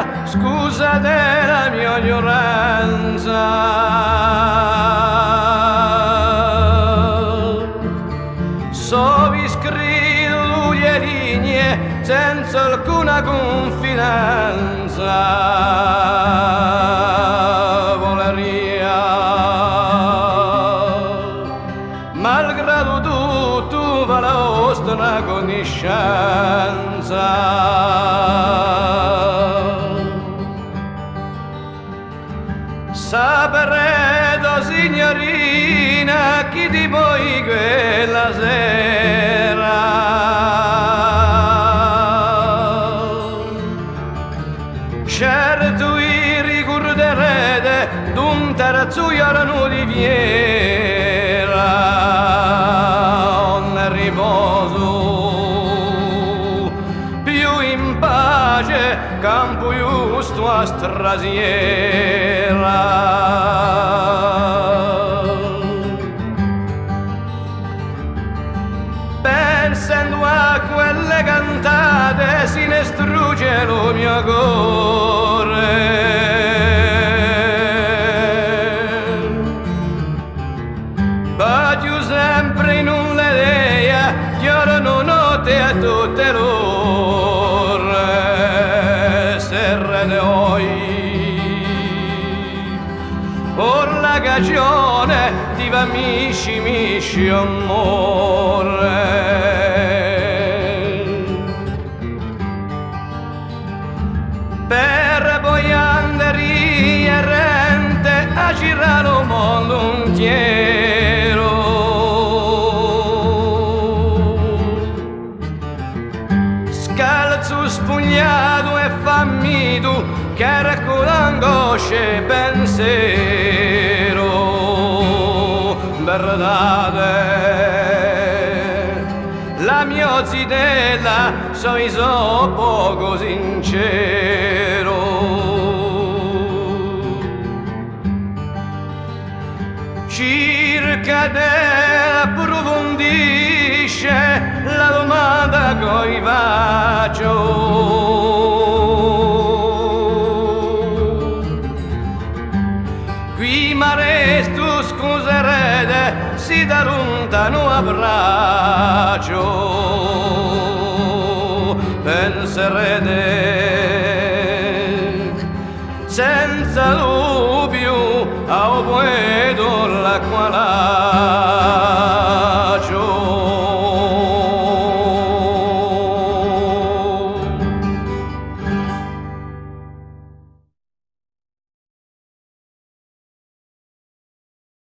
Maria, scusa della mia ignoranza. So vi scrivo le linee senza alcuna confidenza. Voleria, malgrado tutto, va la vostra conoscenza. Saperedo, signorina, chi di voi quella sera certo vi ricorderete d'un terrazzuiolo di fiera on riposo più in pace campo giusto a strasiera. Pensando a quelle cantate si ne strugge lo mio cuore. Bacio sempre in un'idea, giorno, notte a tutte l'ore. Serre de hoy, por la cagione di misci amore. Per poi andare errante a girare il mondo intero. Scalzo spugnato e fammido che raccoglievo angoscia e pensiero. Verdade, la mia zitella so poco sincero. Circa te approfondisce la domanda che vi faccio. Qui mi resto, scuserete, si da lontano abbraccio. Penserete senza dubbio a un poeta l'acqua là.